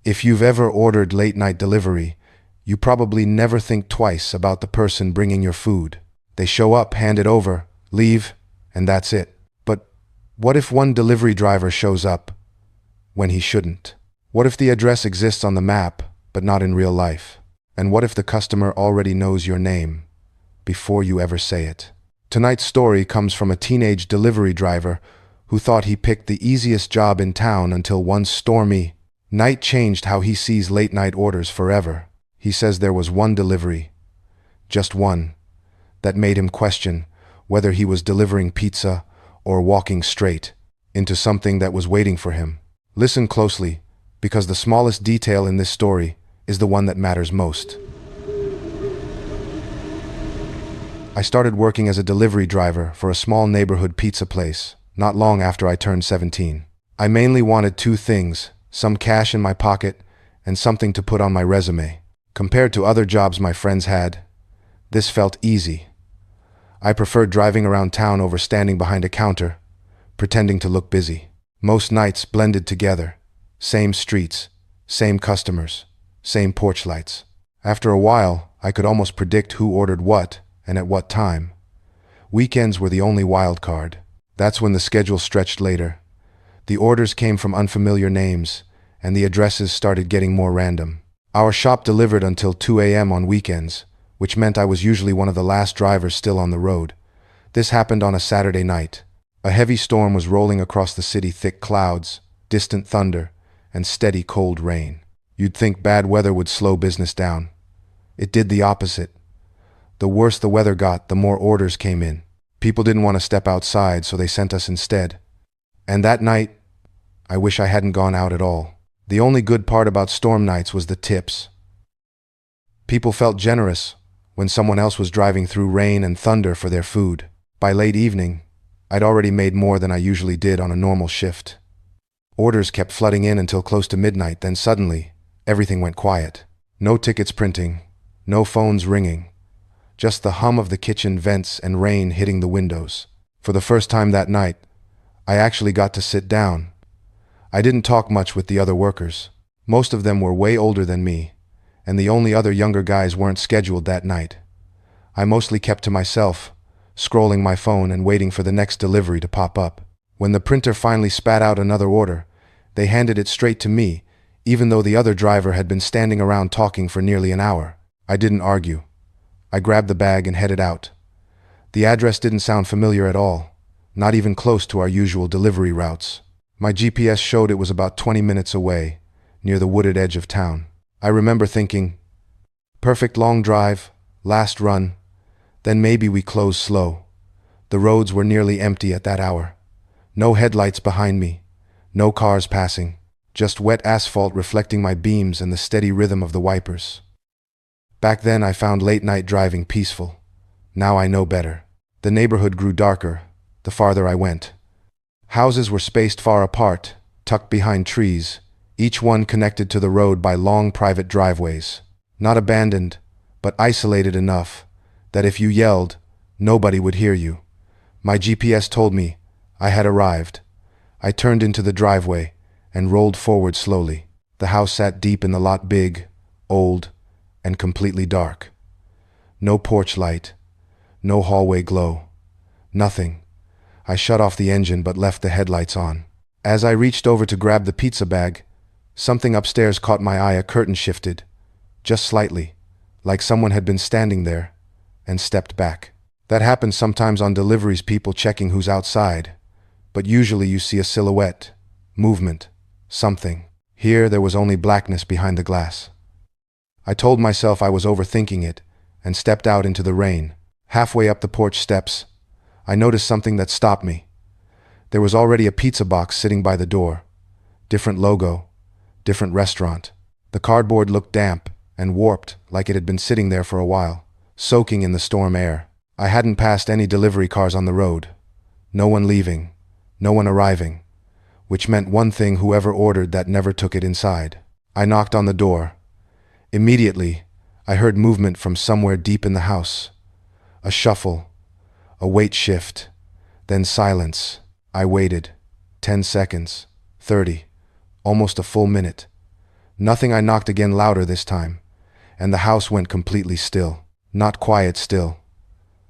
If you've ever ordered late-night delivery, you probably never think twice about the person bringing your food. They show up, hand it over, leave, and that's it. But what if one delivery driver shows up when he shouldn't? What if the address exists on the map, but not in real life? And what if the customer already knows your name before you ever say it? Tonight's story comes from a teenage delivery driver who thought he picked the easiest job in town until one stormy night changed how he sees late-night orders forever. He says there was one delivery, just one, that made him question whether he was delivering pizza or walking straight into something that was waiting for him. Listen closely, because the smallest detail in this story is the one that matters most. I started working as a delivery driver for a small neighborhood pizza place not long after I turned 17. I mainly wanted two things: some cash in my pocket and something to put on my resume. Compared to other jobs my friends had, this felt easy. I preferred driving around town over standing behind a counter, pretending to look busy. Most nights blended together. Same streets, same customers, same porch lights. After a while, I could almost predict who ordered what and at what time. Weekends were the only wild card. That's when the schedule stretched later. The orders came from unfamiliar names, and the addresses started getting more random. Our shop delivered until 2 a.m. on weekends, which meant I was usually one of the last drivers still on the road. This happened on a Saturday night. A heavy storm was rolling across the city, thick clouds, distant thunder, and steady cold rain. You'd think bad weather would slow business down. It did the opposite. The worse the weather got, the more orders came in. People didn't want to step outside, so they sent us instead. And that night, I wish I hadn't gone out at all. The only good part about storm nights was the tips. People felt generous when someone else was driving through rain and thunder for their food. By late evening, I'd already made more than I usually did on a normal shift. Orders kept flooding in until close to midnight, then suddenly, everything went quiet. No tickets printing, no phones ringing, just the hum of the kitchen vents and rain hitting the windows. For the first time that night, I actually got to sit down. I didn't talk much with the other workers. Most of them were way older than me, and the only other younger guys weren't scheduled that night. I mostly kept to myself, scrolling my phone and waiting for the next delivery to pop up. When the printer finally spat out another order, they handed it straight to me, even though the other driver had been standing around talking for nearly an hour. I didn't argue. I grabbed the bag and headed out. The address didn't sound familiar at all, not even close to our usual delivery routes. My GPS showed it was about 20 minutes away, near the wooded edge of town. I remember thinking, perfect long drive, last run, then maybe we close slow. The roads were nearly empty at that hour. No headlights behind me, no cars passing, just wet asphalt reflecting my beams and the steady rhythm of the wipers. Back then I found late-night driving peaceful. Now I know better. The neighborhood grew darker the farther I went. Houses were spaced far apart, tucked behind trees, each one connected to the road by long private driveways. Not abandoned, but isolated enough that if you yelled, nobody would hear you. My GPS told me I had arrived. I turned into the driveway and rolled forward slowly. The house sat deep in the lot, big, old, and completely dark. No porch light, no hallway glow, nothing. I shut off the engine but left the headlights on. As I reached over to grab the pizza bag, something upstairs caught my eye. A curtain shifted, just slightly, like someone had been standing there, and stepped back. That happens sometimes on deliveries, people checking who's outside, but usually you see a silhouette, movement, something. Here there was only blackness behind the glass. I told myself I was overthinking it, and stepped out into the rain. Halfway up the porch steps, I noticed something that stopped me. There was already a pizza box sitting by the door. Different logo, different restaurant. The cardboard looked damp and warped, like it had been sitting there for a while, soaking in the storm air. I hadn't passed any delivery cars on the road. No one leaving, no one arriving, which meant one thing: whoever ordered that never took it inside. I knocked on the door. Immediately, I heard movement from somewhere deep in the house. A shuffle, a weight shift, then silence. I waited. 10 seconds, 30, almost a full minute. Nothing. I knocked again, louder this time, and the house went completely still. Not quiet still,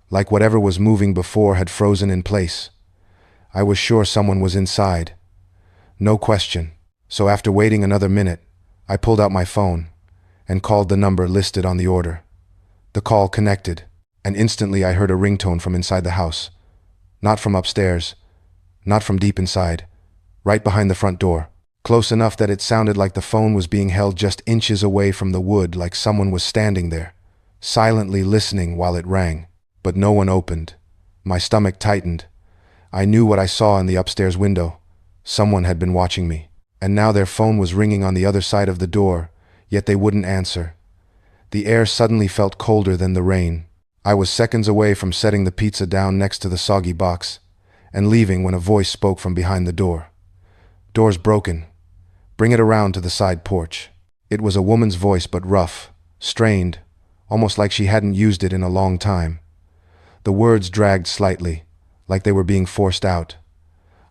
like whatever was moving before had frozen in place. I was sure someone was inside. No question. So after waiting another minute, I pulled out my phone and called the number listed on the order. The call connected, and instantly I heard a ringtone from inside the house. Not from upstairs, not from deep inside, right behind the front door. Close enough that it sounded like the phone was being held just inches away from the wood, like someone was standing there, silently listening while it rang. But no one opened. My stomach tightened. I knew what I saw in the upstairs window. Someone had been watching me, and now their phone was ringing on the other side of the door, yet they wouldn't answer. The air suddenly felt colder than the rain. I was seconds away from setting the pizza down next to the soggy box and leaving when a voice spoke from behind the door. "Door's broken. Bring it around to the side porch." It was a woman's voice, but rough, strained, almost like she hadn't used it in a long time. The words dragged slightly, like they were being forced out.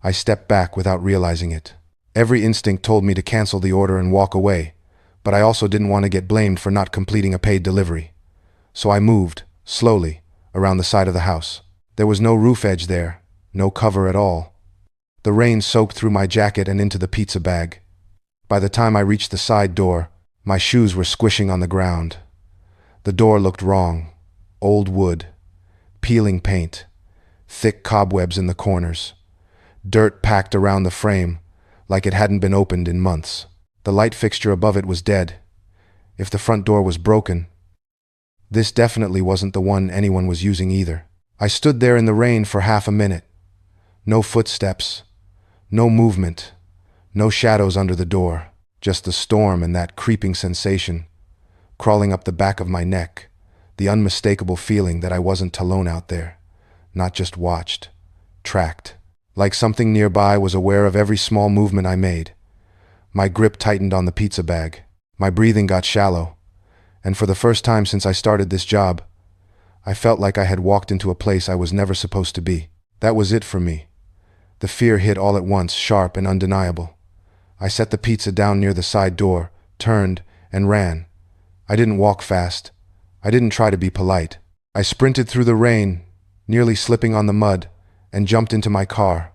I stepped back without realizing it. Every instinct told me to cancel the order and walk away, but I also didn't want to get blamed for not completing a paid delivery. So I moved, slowly, around the side of the house. There was no roof edge there, no cover at all. The rain soaked through my jacket and into the pizza bag. By the time I reached the side door, my shoes were squishing on the ground. The door looked wrong. Old wood, peeling paint, thick cobwebs in the corners, dirt packed around the frame like it hadn't been opened in months. The light fixture above it was dead. If the front door was broken, this definitely wasn't the one anyone was using either. I stood there in the rain for half a minute. No footsteps, no movement, no shadows under the door, just the storm and that creeping sensation crawling up the back of my neck, the unmistakable feeling that I wasn't alone out there, not just watched, tracked. Like something nearby was aware of every small movement I made. My grip tightened on the pizza bag. My breathing got shallow, and for the first time since I started this job, I felt like I had walked into a place I was never supposed to be. That was it for me. The fear hit all at once, sharp and undeniable. I set the pizza down near the side door, turned, and ran. I didn't walk fast. I didn't try to be polite. I sprinted through the rain, nearly slipping on the mud, and jumped into my car.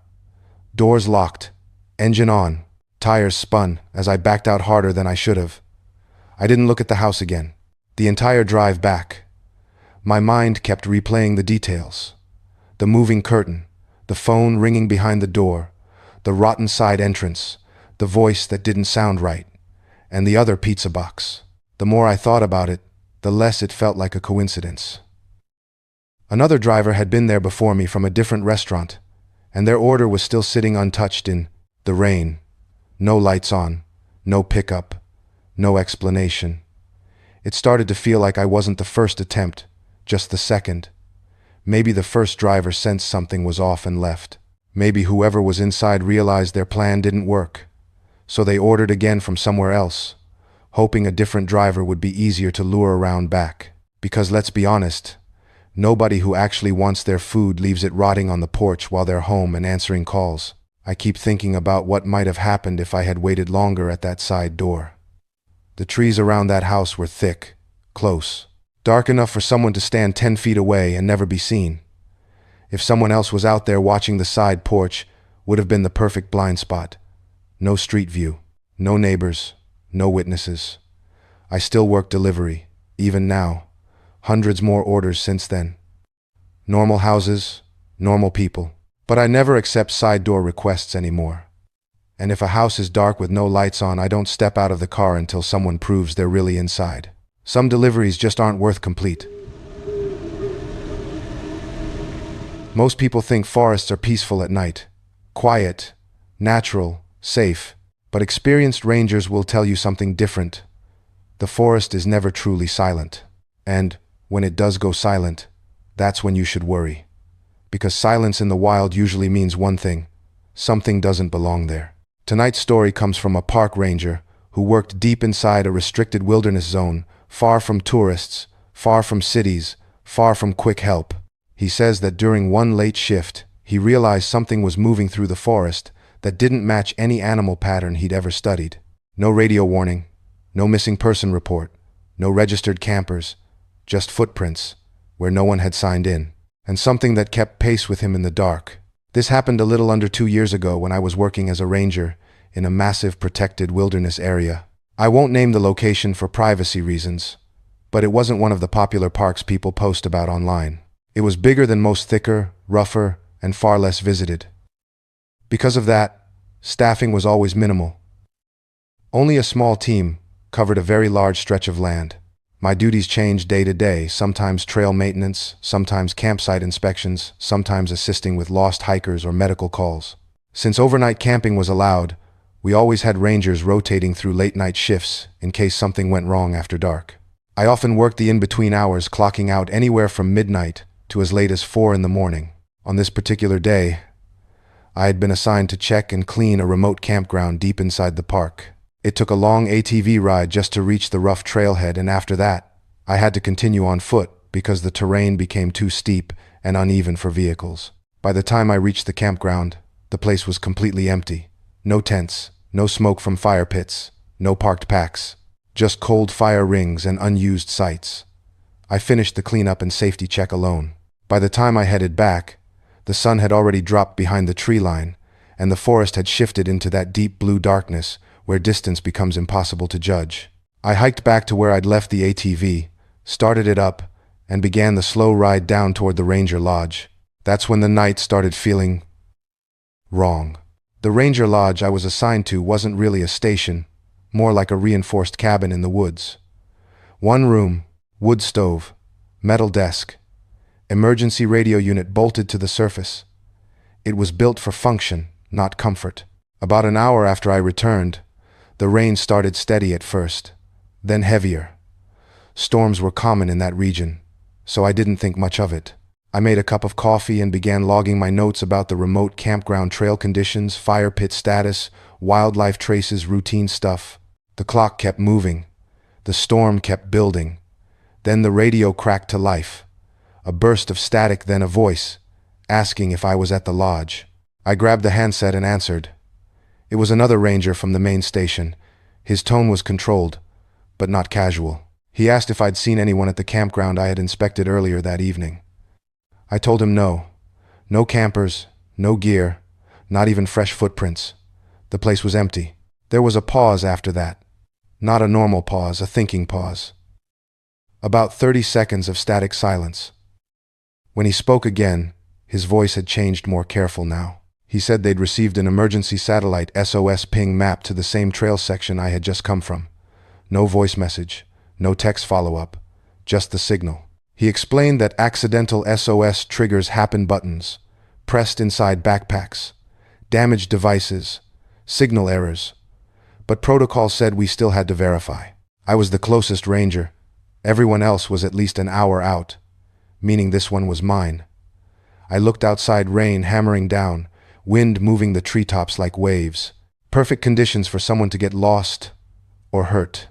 Doors locked, engine on, tires spun as I backed out harder than I should have. I didn't look at the house again. The entire drive back, my mind kept replaying the details. The moving curtain, the phone ringing behind the door, the rotten side entrance, the voice that didn't sound right, and the other pizza box. The more I thought about it, the less it felt like a coincidence. Another driver had been there before me from a different restaurant, and their order was still sitting untouched in the rain. No lights on, no pickup, no explanation. It started to feel like I wasn't the first attempt, just the second. Maybe the first driver sensed something was off and left. Maybe whoever was inside realized their plan didn't work, so they ordered again from somewhere else, hoping a different driver would be easier to lure around back. Because let's be honest, nobody who actually wants their food leaves it rotting on the porch while they're home and answering calls. I keep thinking about what might have happened if I had waited longer at that side door. The trees around that house were thick, close, dark enough for someone to stand 10 feet away and never be seen. If someone else was out there watching, the side porch would have been the perfect blind spot. No street view, no neighbors, no witnesses. I still work delivery, even now. Hundreds more orders since then. Normal houses, normal people. But I never accept side door requests anymore. And if a house is dark with no lights on, I don't step out of the car until someone proves they're really inside. Some deliveries just aren't worth complete. Most people think forests are peaceful at night. Quiet, natural, safe. But experienced rangers will tell you something different. The forest is never truly silent. And when it does go silent, that's when you should worry. Because silence in the wild usually means one thing: something doesn't belong there. Tonight's story comes from a park ranger who worked deep inside a restricted wilderness zone, far from tourists, far from cities, far from quick help. He says that during one late shift, he realized something was moving through the forest that didn't match any animal pattern he'd ever studied. No radio warning, No missing person report, no registered campers, just footprints, where no one had signed in, and something that kept pace with him in the dark. This happened a little under 2 years ago when I was working as a ranger in a massive protected wilderness area. I won't name the location for privacy reasons, but it wasn't one of the popular parks people post about online. It was bigger than most, thicker, rougher, and far less visited. Because of that, staffing was always minimal. Only a small team covered a very large stretch of land. My duties changed day to day, sometimes trail maintenance, sometimes campsite inspections, sometimes assisting with lost hikers or medical calls. Since overnight camping was allowed, we always had rangers rotating through late-night shifts in case something went wrong after dark. I often worked the in-between hours, clocking out anywhere from midnight to as late as 4 in the morning. On this particular day, I had been assigned to check and clean a remote campground deep inside the park. It took a long ATV ride just to reach the rough trailhead, and after that, I had to continue on foot because the terrain became too steep and uneven for vehicles. By the time I reached the campground, the place was completely empty. No tents, no smoke from fire pits, no parked packs, just cold fire rings and unused sites. I finished the cleanup and safety check alone. By the time I headed back, the sun had already dropped behind the tree line, and the forest had shifted into that deep blue darkness where distance becomes impossible to judge. I hiked back to where I'd left the ATV, started it up, and began the slow ride down toward the Ranger Lodge. That's when the night started feeling wrong. The Ranger Lodge I was assigned to wasn't really a station, more like a reinforced cabin in the woods. One room, wood stove, metal desk, emergency radio unit bolted to the surface. It was built for function, not comfort. About an hour after I returned, the rain started steady at first, then heavier. Storms were common in that region, so I didn't think much of it. I made a cup of coffee and began logging my notes about the remote campground trail conditions, fire pit status, wildlife traces, routine stuff. The clock kept moving. The storm kept building. Then the radio cracked to life. A burst of static, then a voice, asking if I was at the lodge. I grabbed the handset and answered. It was another ranger from the main station. His tone was controlled, but not casual. He asked if I'd seen anyone at the campground I had inspected earlier that evening. I told him no. No campers, no gear, not even fresh footprints. The place was empty. There was a pause after that. Not a normal pause, a thinking pause. About 30 seconds of static silence. When he spoke again, his voice had changed, more careful now. He said they'd received an emergency satellite SOS ping map to the same trail section I had just come from. No voice message, no text follow-up, just the signal. He explained that accidental SOS triggers happen buttons, pressed inside backpacks, damaged devices, signal errors. But protocol said we still had to verify. I was the closest ranger. Everyone else was at least an hour out, meaning this one was mine. I looked outside, rain hammering down, wind moving the treetops like waves. Perfect conditions for someone to get lost or hurt.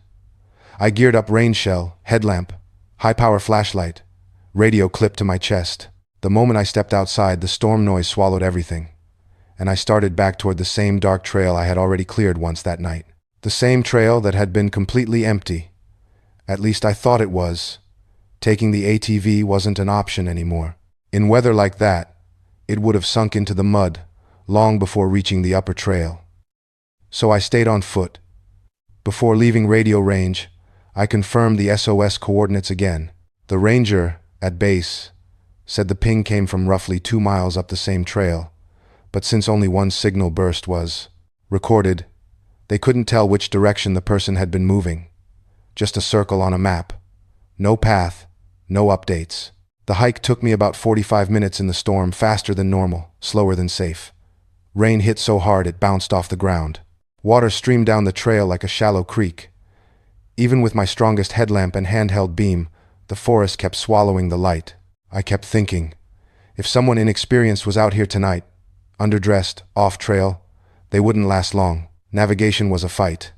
I geared up rain shell, headlamp, high-power flashlight, radio clipped to my chest. The moment I stepped outside, the storm noise swallowed everything, and I started back toward the same dark trail I had already cleared once that night. The same trail that had been completely empty. At least I thought it was. Taking the ATV wasn't an option anymore. In weather like that, it would have sunk into the mud long before reaching the upper trail. So I stayed on foot. Before leaving radio range, I confirmed the SOS coordinates again. The ranger, at base, said the ping came from roughly 2 miles up the same trail, but since only one signal burst was recorded, they couldn't tell which direction the person had been moving. Just a circle on a map. No path, no updates. The hike took me about 45 minutes in the storm, faster than normal, slower than safe. Rain hit so hard it bounced off the ground. Water streamed down the trail like a shallow creek. Even with my strongest headlamp and handheld beam, the forest kept swallowing the light. I kept thinking, if someone inexperienced was out here tonight, underdressed, off-trail, they wouldn't last long. Navigation was a fight.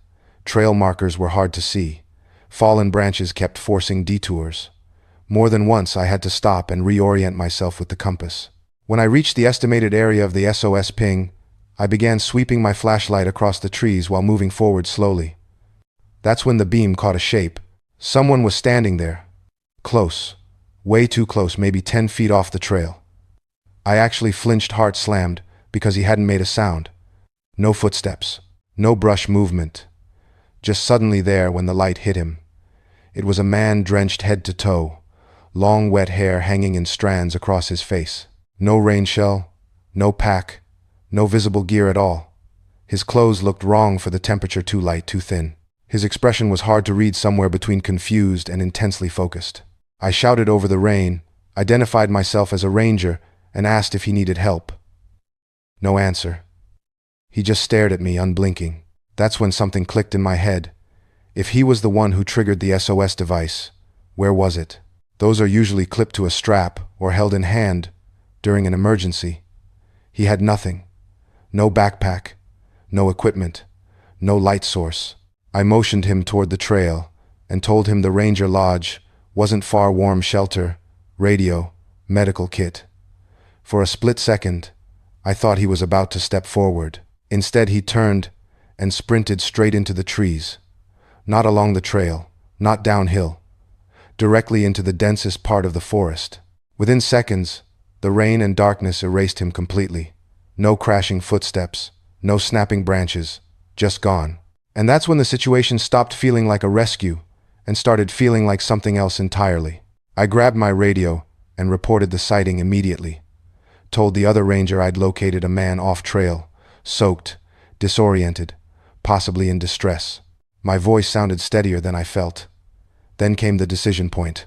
Trail markers were hard to see. Fallen branches kept forcing detours. More than once I had to stop and reorient myself with the compass. When I reached the estimated area of the SOS ping, I began sweeping my flashlight across the trees while moving forward slowly. That's when the beam caught a shape. Someone was standing there. Close. Way too close, maybe 10 feet off the trail. I actually flinched, heart slammed, because he hadn't made a sound. No footsteps. No brush movement. Just suddenly there when the light hit him. It was a man drenched head to toe, long wet hair hanging in strands across his face. No rain shell, no pack, no visible gear at all. His clothes looked wrong for the temperature, too light, too thin. His expression was hard to read, somewhere between confused and intensely focused. I shouted over the rain, identified myself as a ranger, and asked if he needed help. No answer. He just stared at me, unblinking. That's when something clicked in my head. If he was the one who triggered the SOS device, where was it? Those are usually clipped to a strap or held in hand during an emergency. He had nothing. No backpack, no equipment, no light source. I motioned him toward the trail and told him the Ranger Lodge wasn't far. Warm shelter, radio, medical kit. For a split second, I thought he was about to step forward. Instead, he turned and sprinted straight into the trees. Not along the trail, not downhill, directly into the densest part of the forest. Within seconds, the rain and darkness erased him completely. No crashing footsteps, no snapping branches, just gone. And that's when the situation stopped feeling like a rescue and started feeling like something else entirely. I grabbed my radio and reported the sighting immediately. Told the other ranger I'd located a man off trail, soaked, disoriented, possibly in distress. My voice sounded steadier than I felt. Then came the decision point.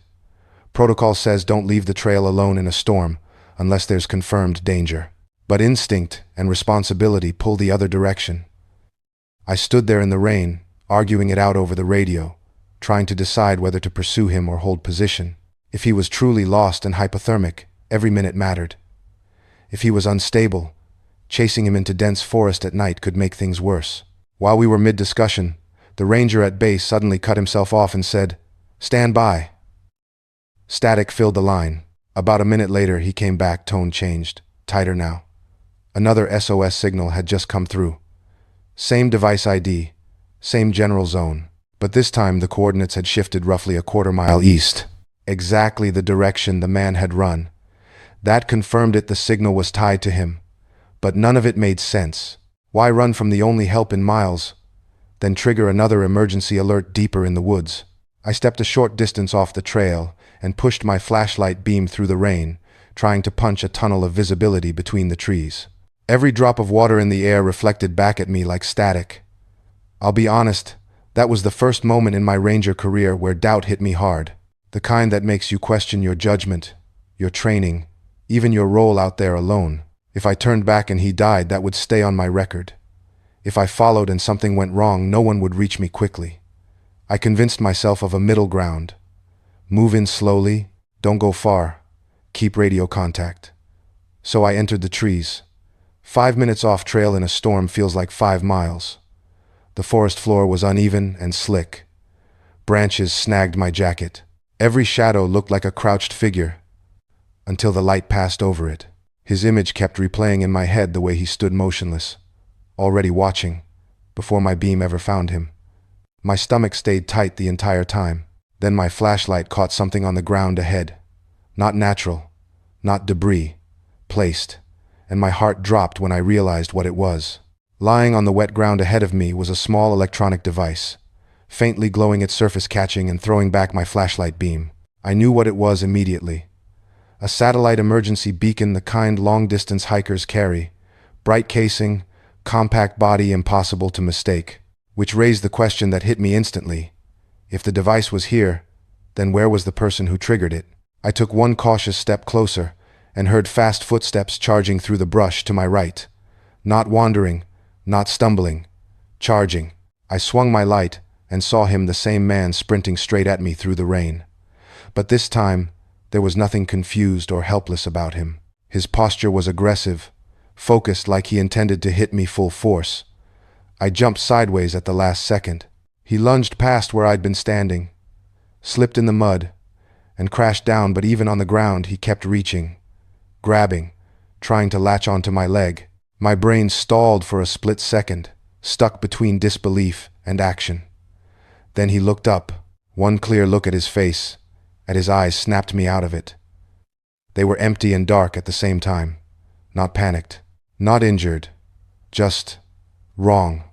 Protocol says don't leave the trail alone in a storm unless there's confirmed danger. But instinct and responsibility pull the other direction. I stood there in the rain, arguing it out over the radio, trying to decide whether to pursue him or hold position. If he was truly lost and hypothermic, every minute mattered. If he was unstable, chasing him into dense forest at night could make things worse. While we were mid-discussion, the ranger at base suddenly cut himself off and said, "Stand by." Static filled the line. About a minute later, he came back, tone changed, tighter now. Another SOS signal had just come through. Same device ID, same general zone, but this time the coordinates had shifted roughly a quarter-mile east. Exactly the direction the man had run. That confirmed it. The signal was tied to him. But none of it made sense. Why run from the only help in miles, then trigger another emergency alert deeper in the woods? I stepped a short distance off the trail and pushed my flashlight beam through the rain, trying to punch a tunnel of visibility between the trees. Every drop of water in the air reflected back at me like static. I'll be honest, that was the first moment in my ranger career where doubt hit me hard. The kind that makes you question your judgment, your training, even your role out there alone. If I turned back and he died, that would stay on my record. If I followed and something went wrong, no one would reach me quickly. I convinced myself of a middle ground. Move in slowly, don't go far, keep radio contact. So I entered the trees. 5 minutes off trail in a storm feels like 5 miles. The forest floor was uneven and slick. Branches snagged my jacket. Every shadow looked like a crouched figure, until the light passed over it. His image kept replaying in my head, the way he stood motionless, already watching, before my beam ever found him. My stomach stayed tight the entire time. Then my flashlight caught something on the ground ahead. Not natural, not debris, placed, and my heart dropped when I realized what it was. Lying on the wet ground ahead of me was a small electronic device, faintly glowing, its surface catching and throwing back my flashlight beam. I knew what it was immediately. A satellite emergency beacon, the kind long-distance hikers carry. Bright casing, compact body, impossible to mistake. Which raised the question that hit me instantly. If the device was here, then where was the person who triggered it? I took one cautious step closer and heard fast footsteps charging through the brush to my right. Not wandering, not stumbling, charging. I swung my light and saw him, the same man, sprinting straight at me through the rain. But this time, there was nothing confused or helpless about him. His posture was aggressive, focused, like he intended to hit me full force. I jumped sideways at the last second. He lunged past where I'd been standing, slipped in the mud, and crashed down, but even on the ground he kept reaching, grabbing, trying to latch onto my leg. My brain stalled for a split second, stuck between disbelief and action. Then he looked up. One clear look at his face, at his eyes, snapped me out of it. They were empty and dark at the same time. Not panicked, not injured, just wrong.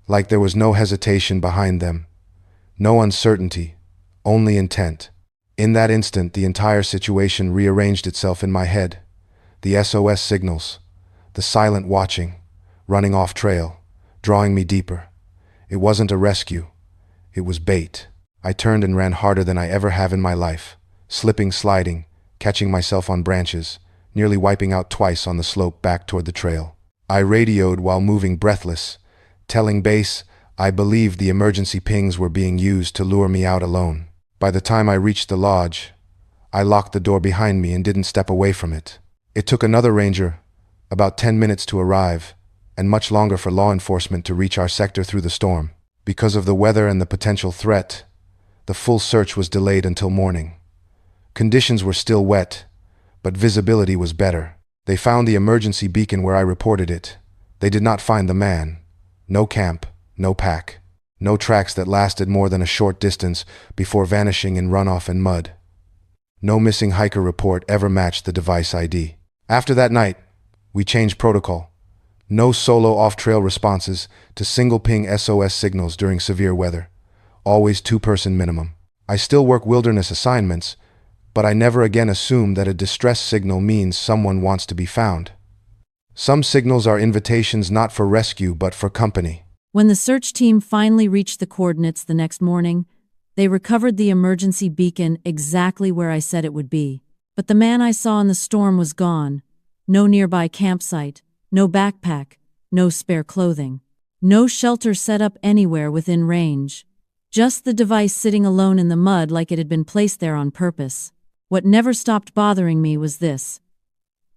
Like there was no hesitation behind them, no uncertainty, only intent. In that instant, the entire situation rearranged itself in my head. The SOS signals, the silent watching, running off trail, drawing me deeper. It wasn't a rescue. It was bait. I turned and ran harder than I ever have in my life, slipping, sliding, catching myself on branches, nearly wiping out twice on the slope back toward the trail. I radioed while moving, breathless, telling base I believed the emergency pings were being used to lure me out alone. By the time I reached the lodge, I locked the door behind me and didn't step away from it. It took another ranger about 10 minutes to arrive, and much longer for law enforcement to reach our sector through the storm. Because of the weather and the potential threat, the full search was delayed until morning. Conditions were still wet, but visibility was better. They found the emergency beacon where I reported it. They did not find the man. No camp, no pack, no tracks that lasted more than a short distance before vanishing in runoff and mud. No missing hiker report ever matched the device ID. After that night, we changed protocol. No solo off-trail responses to single-ping SOS signals during severe weather. Always two-person minimum. I still work wilderness assignments, but I never again assume that a distress signal means someone wants to be found. Some signals are invitations not for rescue but for company. When the search team finally reached the coordinates the next morning, they recovered the emergency beacon exactly where I said it would be. But the man I saw in the storm was gone. No nearby campsite, no backpack, no spare clothing, no shelter set up anywhere within range. Just the device sitting alone in the mud like it had been placed there on purpose. What never stopped bothering me was this.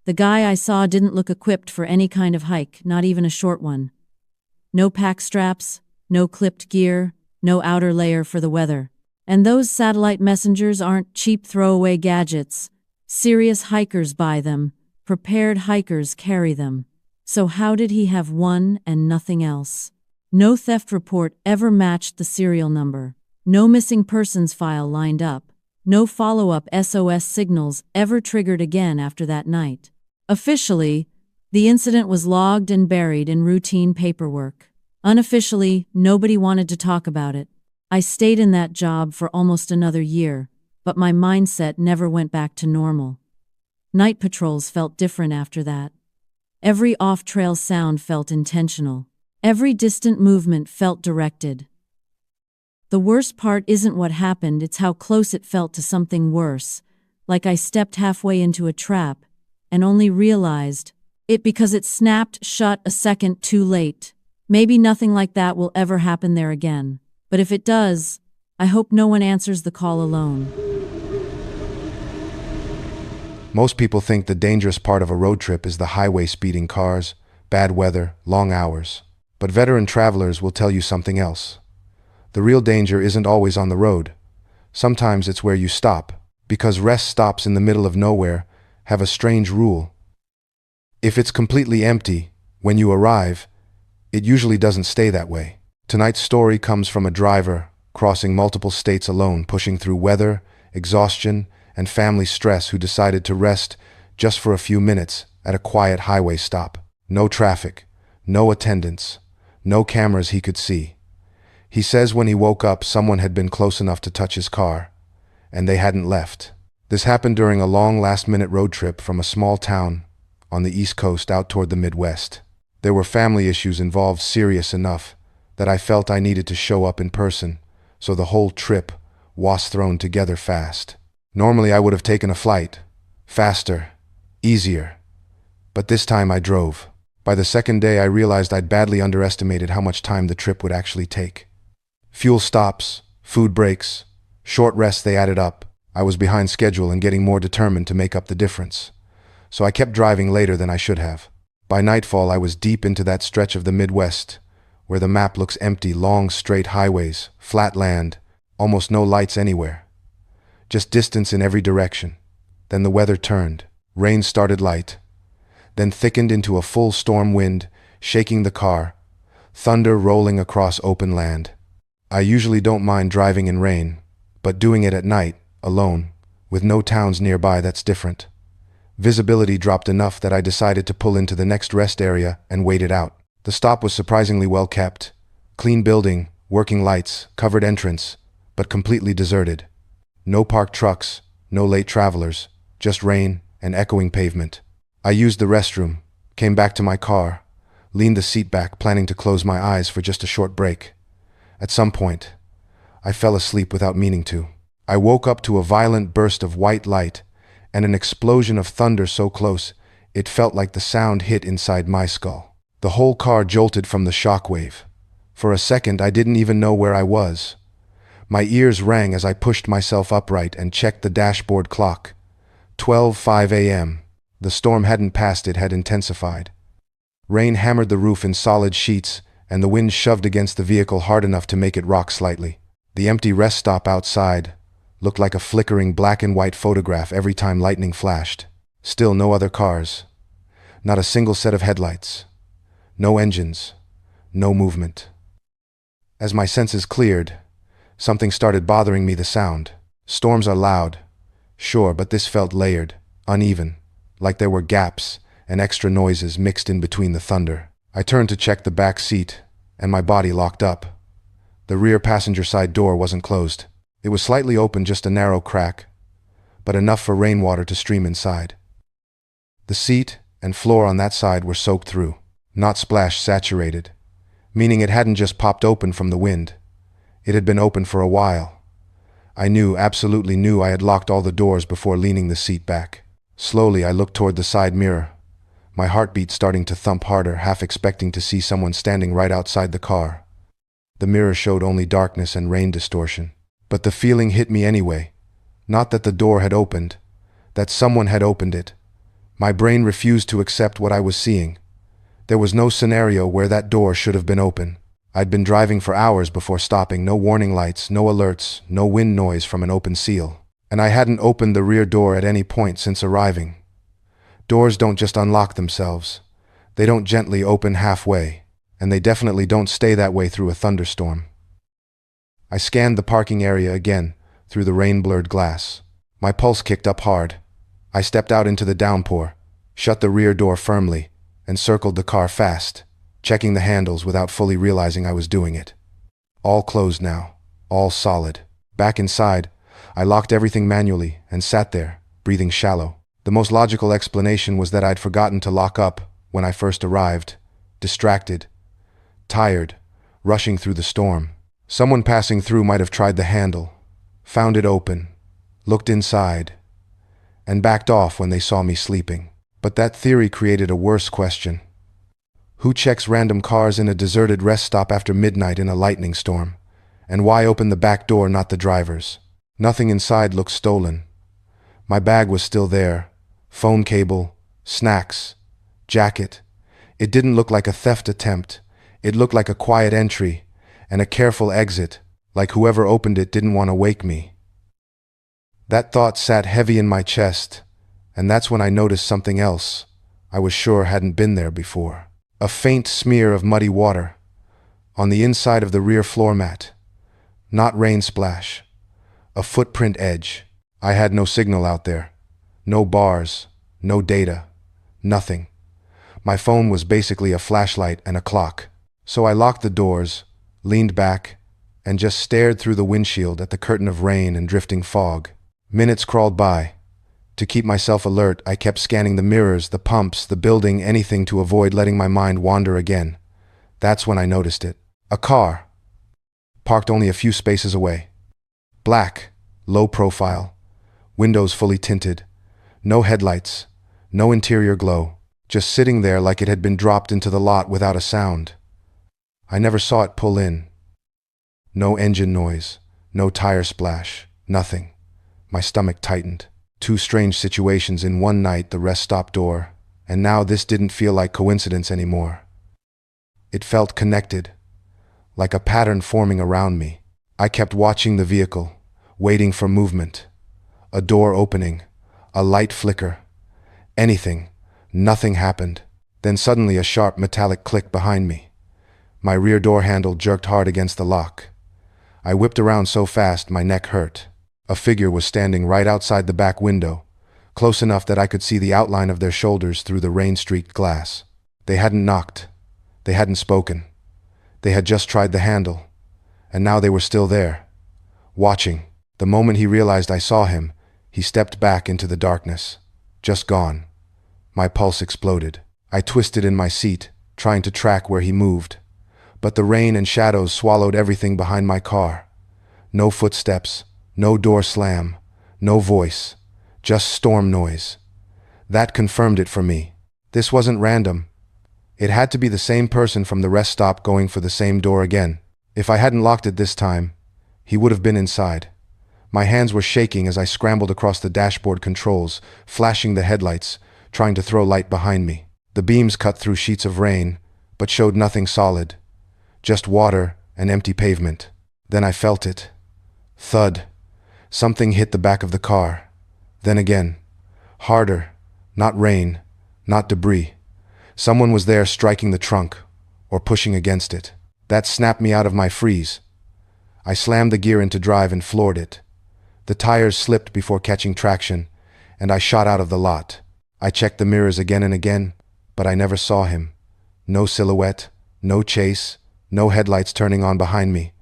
The guy I saw didn't look equipped for any kind of hike, not even a short one. No pack straps, no clipped gear, no outer layer for the weather. And those satellite messengers aren't cheap throwaway gadgets. Serious hikers buy them. Prepared hikers carry them. So how did he have one and nothing else? No theft report ever matched the serial number. No missing persons file lined up. No follow-up SOS signals ever triggered again after that night. Officially, the incident was logged and buried in routine paperwork. Unofficially, nobody wanted to talk about it. I stayed in that job for almost another year, but my mindset never went back to normal. Night patrols felt different after that. Every off-trail sound felt intentional. Every distant movement felt directed. The worst part isn't what happened, it's how close it felt to something worse, like I stepped halfway into a trap and only realized it because it snapped shut a second too late. Maybe nothing like that will ever happen there again. But if it does, I hope no one answers the call alone. Most people think the dangerous part of a road trip is the highway, speeding cars, bad weather, long hours. But veteran travelers will tell you something else. The real danger isn't always on the road. Sometimes it's where you stop, because rest stops in the middle of nowhere have a strange rule. If it's completely empty, when you arrive, it usually doesn't stay that way. Tonight's story comes from a driver crossing multiple states alone, pushing through weather, exhaustion, and family stress, who decided to rest just for a few minutes at a quiet highway stop. No traffic, no attendants, no cameras he could see. He says when he woke up, someone had been close enough to touch his car, and they hadn't left. This happened during a long last-minute road trip from a small town on the East Coast out toward the Midwest. There were family issues involved serious enough that I felt I needed to show up in person, so the whole trip was thrown together fast. Normally I would have taken a flight, faster, easier, but this time I drove. By the second day I realized I'd badly underestimated how much time the trip would actually take. Fuel stops, food breaks, short rests, they added up. I was behind schedule and getting more determined to make up the difference, so I kept driving later than I should have. By nightfall I was deep into that stretch of the Midwest where the map looks empty, long straight highways, flat land, almost no lights anywhere. Just distance in every direction. Then the weather turned. Rain started light, then thickened into a full storm wind, shaking the car, thunder rolling across open land. I usually don't mind driving in rain, but doing it at night, alone, with no towns nearby, that's different. Visibility dropped enough that I decided to pull into the next rest area and wait it out. The stop was surprisingly well kept. Clean building, working lights, covered entrance, but completely deserted. No parked trucks, no late travelers, just rain and echoing pavement. I used the restroom, came back to my car, leaned the seat back, planning to close my eyes for just a short break. At some point, I fell asleep without meaning to. I woke up to a violent burst of white light and an explosion of thunder so close it felt like the sound hit inside my skull. The whole car jolted from the shockwave. For a second, I didn't even know where I was. My ears rang as I pushed myself upright and checked the dashboard clock. 12:05 a.m. The storm hadn't passed, it had intensified. Rain hammered the roof in solid sheets, and the wind shoved against the vehicle hard enough to make it rock slightly. The empty rest stop outside looked like a flickering black and white photograph every time lightning flashed. Still no other cars. Not a single set of headlights. No engines. No movement. As my senses cleared, something started bothering me: the sound. Storms are loud, sure, but this felt layered, uneven, like there were gaps and extra noises mixed in between the thunder. I turned to check the back seat, and my body locked up. The rear passenger side door wasn't closed. It was slightly open, just a narrow crack, but enough for rainwater to stream inside. The seat and floor on that side were soaked through, not splash saturated, meaning it hadn't just popped open from the wind. It had been open for a while. I knew, absolutely knew, I had locked all the doors before leaning the seat back. Slowly, I looked toward the side mirror, my heartbeat starting to thump harder, half expecting to see someone standing right outside the car. The mirror showed only darkness and rain distortion. But the feeling hit me anyway. Not that the door had opened, that someone had opened it. My brain refused to accept what I was seeing. There was no scenario where that door should have been open. I'd been driving for hours before stopping, no warning lights, no alerts, no wind noise from an open seal. And I hadn't opened the rear door at any point since arriving. Doors don't just unlock themselves. They don't gently open halfway, and they definitely don't stay that way through a thunderstorm. I scanned the parking area again through the rain-blurred glass. My pulse kicked up hard. I stepped out into the downpour, shut the rear door firmly, and circled the car fast, checking the handles without fully realizing I was doing it. All closed now, all solid. Back inside, I locked everything manually and sat there, breathing shallow. The most logical explanation was that I'd forgotten to lock up when I first arrived, distracted, tired, rushing through the storm. Someone passing through might have tried the handle, found it open, looked inside, and backed off when they saw me sleeping. But that theory created a worse question. Who checks random cars in a deserted rest stop after midnight in a lightning storm? And why open the back door, not the driver's? Nothing inside looked stolen. My bag was still there. Phone cable, snacks, jacket. It didn't look like a theft attempt. It looked like a quiet entry and a careful exit, like whoever opened it didn't want to wake me. That thought sat heavy in my chest, and that's when I noticed something else I was sure hadn't been there before. A faint smear of muddy water on the inside of the rear floor mat. Not rain splash. A footprint edge. I had no signal out there. No bars, no data, nothing. My phone was basically a flashlight and a clock. So I locked the doors, leaned back, and just stared through the windshield at the curtain of rain and drifting fog. Minutes crawled by. To keep myself alert, I kept scanning the mirrors, the pumps, the building, anything to avoid letting my mind wander again. That's when I noticed it. A car, parked only a few spaces away. Black, low profile, windows fully tinted, no headlights, no interior glow, just sitting there like it had been dropped into the lot without a sound. I never saw it pull in. No engine noise, no tire splash, nothing. My stomach tightened. Two strange situations in one night: the rest stop door, and now this didn't feel like coincidence anymore. It felt connected, like a pattern forming around me. I kept watching the vehicle, waiting for movement. A door opening, a light flicker, anything. Nothing happened. Then suddenly a sharp metallic click behind me. My rear door handle jerked hard against the lock. I whipped around so fast my neck hurt. A figure was standing right outside the back window, close enough that I could see the outline of their shoulders through the rain-streaked glass. They hadn't knocked. They hadn't spoken. They had just tried the handle. And now they were still there, watching. The moment he realized I saw him, he stepped back into the darkness. Just gone. My pulse exploded. I twisted in my seat, trying to track where he moved. But the rain and shadows swallowed everything behind my car. No footsteps, no door slam, no voice, just storm noise. That confirmed it for me. This wasn't random. It had to be the same person from the rest stop going for the same door again. If I hadn't locked it this time, he would have been inside. My hands were shaking as I scrambled across the dashboard controls, flashing the headlights, trying to throw light behind me. The beams cut through sheets of rain, but showed nothing solid. Just water and empty pavement. Then I felt it. Thud. Something hit the back of the car. Then again. Harder. Not rain. Not debris. Someone was there striking the trunk, or pushing against it. That snapped me out of my freeze. I slammed the gear into drive and floored it. The tires slipped before catching traction, and I shot out of the lot. I checked the mirrors again and again, but I never saw him. No silhouette, no chase, no headlights turning on behind me,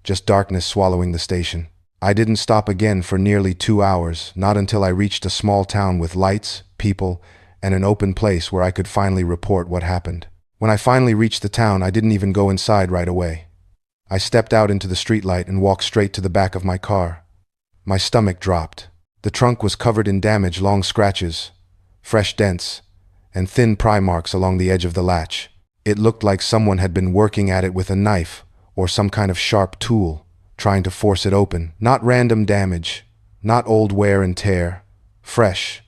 just darkness swallowing the station. I didn't stop again for nearly 2 hours, not until I reached a small town with lights, people, and an open place where I could finally report what happened. When I finally reached the town, I didn't even go inside right away. I stepped out into the streetlight and walked straight to the back of my car. My stomach dropped. The trunk was covered in damage, long scratches, fresh dents, and thin pry marks along the edge of the latch. It looked like someone had been working at it with a knife or some kind of sharp tool, trying to force it open. Not random damage, not old wear and tear, fresh.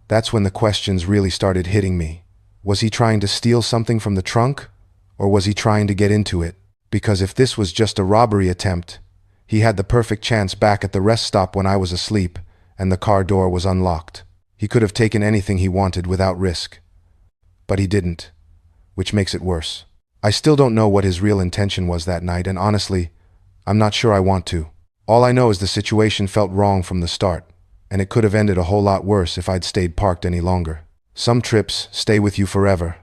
That's when the questions really started hitting me. Was he trying to steal something from the trunk, or was he trying to get into it? Because if this was just a robbery attempt, he had the perfect chance back at the rest stop when I was asleep and the car door was unlocked. He could have taken anything he wanted without risk. But he didn't, which makes it worse. I still don't know what his real intention was that night, and honestly, I'm not sure I want to. All I know is the situation felt wrong from the start, and it could have ended a whole lot worse if I'd stayed parked any longer. Some trips stay with you forever,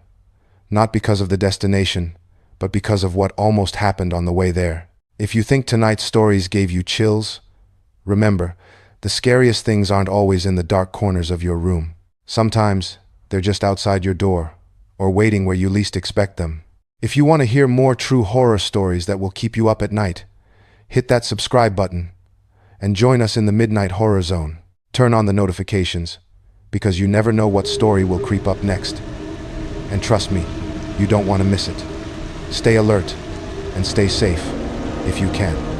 not because of the destination, but because of what almost happened on the way there. If you think tonight's stories gave you chills, remember, the scariest things aren't always in the dark corners of your room. Sometimes they're just outside your door, or waiting where you least expect them. If you want to hear more true horror stories that will keep you up at night, hit that subscribe button and join us in the Midnight Horror Zone. Turn on the notifications, because you never know what story will creep up next. And trust me, you don't want to miss it. Stay alert and stay safe if you can.